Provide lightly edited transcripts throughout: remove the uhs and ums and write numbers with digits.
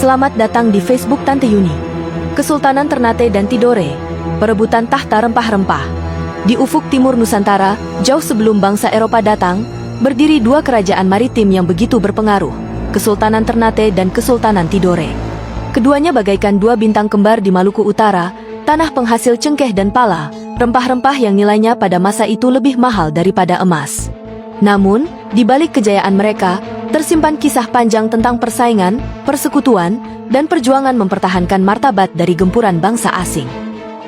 Selamat datang di Facebook Tante Yuni. Kesultanan Ternate dan Tidore, perebutan tahta rempah-rempah. Di ufuk timur Nusantara, jauh sebelum bangsa Eropa datang, berdiri dua kerajaan maritim yang begitu berpengaruh, Kesultanan Ternate dan Kesultanan Tidore. Keduanya bagaikan dua bintang kembar di Maluku Utara, tanah penghasil cengkeh dan pala, rempah-rempah yang nilainya pada masa itu lebih mahal daripada emas. Namun, di balik kejayaan mereka, tersimpan kisah panjang tentang persaingan, persekutuan, dan perjuangan mempertahankan martabat dari gempuran bangsa asing.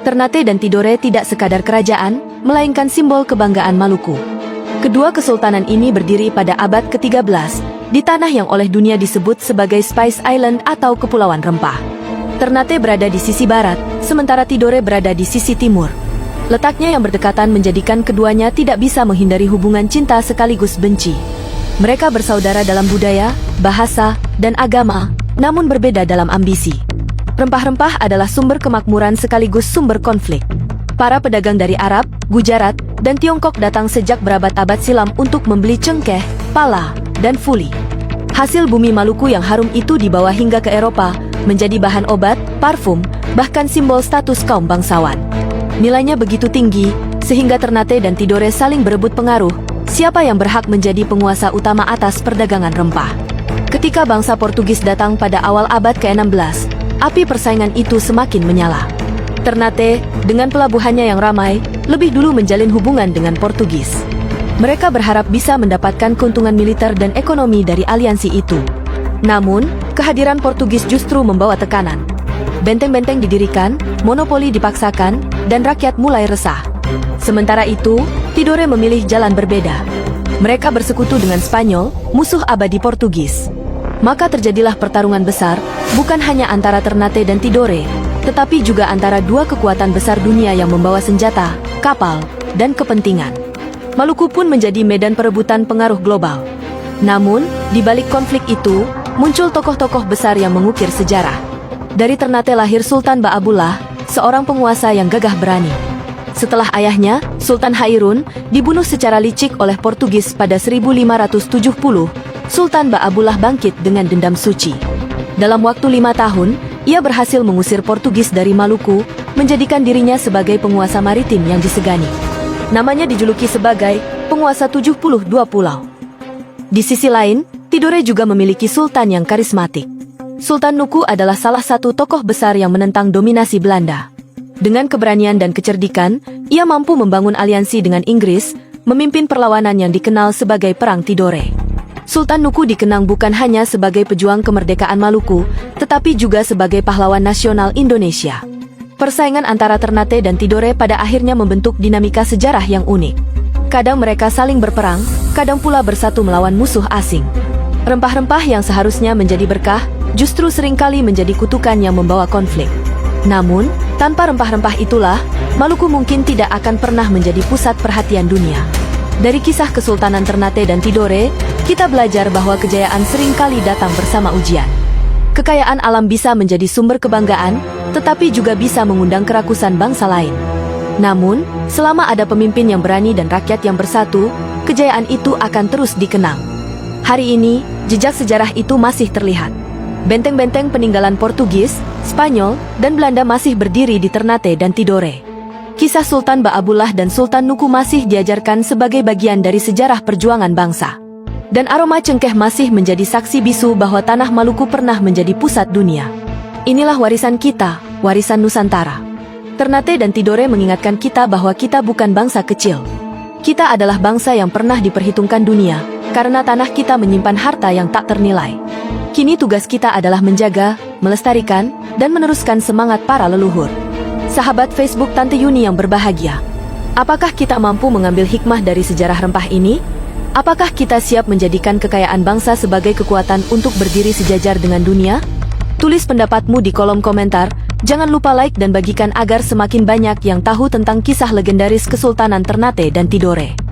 Ternate dan Tidore tidak sekadar kerajaan, melainkan simbol kebanggaan Maluku. Kedua kesultanan ini berdiri pada abad ke-13, di tanah yang oleh dunia disebut sebagai Spice Island atau Kepulauan Rempah. Ternate berada di sisi barat, sementara Tidore berada di sisi timur. Letaknya yang berdekatan menjadikan keduanya tidak bisa menghindari hubungan cinta sekaligus benci. Mereka bersaudara dalam budaya, bahasa, dan agama, namun berbeda dalam ambisi. Rempah-rempah adalah sumber kemakmuran sekaligus sumber konflik. Para pedagang dari Arab, Gujarat, dan Tiongkok datang sejak berabad-abad silam untuk membeli cengkeh, pala, dan fuli. Hasil bumi Maluku yang harum itu dibawa hingga ke Eropa, menjadi bahan obat, parfum, bahkan simbol status kaum bangsawan. Nilainya begitu tinggi, sehingga Ternate dan Tidore saling berebut pengaruh, siapa yang berhak menjadi penguasa utama atas perdagangan rempah. Ketika bangsa Portugis datang pada awal abad ke-16, api persaingan itu semakin menyala. Ternate, dengan pelabuhannya yang ramai, lebih dulu menjalin hubungan dengan Portugis. Mereka berharap bisa mendapatkan keuntungan militer dan ekonomi dari aliansi itu. Namun, kehadiran Portugis justru membawa tekanan. Benteng-benteng didirikan, monopoli dipaksakan, dan rakyat mulai resah. Sementara itu, Tidore memilih jalan berbeda. Mereka bersekutu dengan Spanyol, musuh abadi Portugis. Maka terjadilah pertarungan besar, bukan hanya antara Ternate dan Tidore, tetapi juga antara dua kekuatan besar dunia yang membawa senjata, kapal, dan kepentingan. Maluku pun menjadi medan perebutan pengaruh global. Namun, di balik konflik itu, muncul tokoh-tokoh besar yang mengukir sejarah. Dari Ternate lahir Sultan Baabullah, seorang penguasa yang gagah berani. Setelah ayahnya, Sultan Hairun, dibunuh secara licik oleh Portugis pada 1570, Sultan Baabullah bangkit dengan dendam suci. Dalam waktu 5 tahun, ia berhasil mengusir Portugis dari Maluku, menjadikan dirinya sebagai penguasa maritim yang disegani. Namanya dijuluki sebagai penguasa 72 pulau. Di sisi lain, Tidore juga memiliki sultan yang karismatik. Sultan Nuku adalah salah satu tokoh besar yang menentang dominasi Belanda. Dengan keberanian dan kecerdikan, ia mampu membangun aliansi dengan Inggris, memimpin perlawanan yang dikenal sebagai Perang Tidore. Sultan Nuku dikenang bukan hanya sebagai pejuang kemerdekaan Maluku, tetapi juga sebagai pahlawan nasional Indonesia. Persaingan antara Ternate dan Tidore pada akhirnya membentuk dinamika sejarah yang unik. Kadang mereka saling berperang, kadang pula bersatu melawan musuh asing. Rempah-rempah yang seharusnya menjadi berkah, justru seringkali menjadi kutukan yang membawa konflik. Namun, tanpa rempah-rempah itulah, Maluku mungkin tidak akan pernah menjadi pusat perhatian dunia. Dari kisah Kesultanan Ternate dan Tidore, kita belajar bahwa kejayaan seringkali datang bersama ujian. Kekayaan alam bisa menjadi sumber kebanggaan, tetapi juga bisa mengundang kerakusan bangsa lain. Namun, selama ada pemimpin yang berani dan rakyat yang bersatu, kejayaan itu akan terus dikenang. Hari ini, jejak sejarah itu masih terlihat. Benteng-benteng peninggalan Portugis, Spanyol, dan Belanda masih berdiri di Ternate dan Tidore. Kisah Sultan Baabullah dan Sultan Nuku masih diajarkan sebagai bagian dari sejarah perjuangan bangsa. Dan aroma cengkeh masih menjadi saksi bisu bahwa tanah Maluku pernah menjadi pusat dunia. Inilah warisan kita, warisan Nusantara. Ternate dan Tidore mengingatkan kita bahwa kita bukan bangsa kecil. Kita adalah bangsa yang pernah diperhitungkan dunia, karena tanah kita menyimpan harta yang tak ternilai. Kini tugas kita adalah menjaga, melestarikan, dan meneruskan semangat para leluhur. Sahabat Facebook Tante Yuni yang berbahagia, apakah kita mampu mengambil hikmah dari sejarah rempah ini? Apakah kita siap menjadikan kekayaan bangsa sebagai kekuatan untuk berdiri sejajar dengan dunia? Tulis pendapatmu di kolom komentar, jangan lupa like dan bagikan agar semakin banyak yang tahu tentang kisah legendaris Kesultanan Ternate dan Tidore.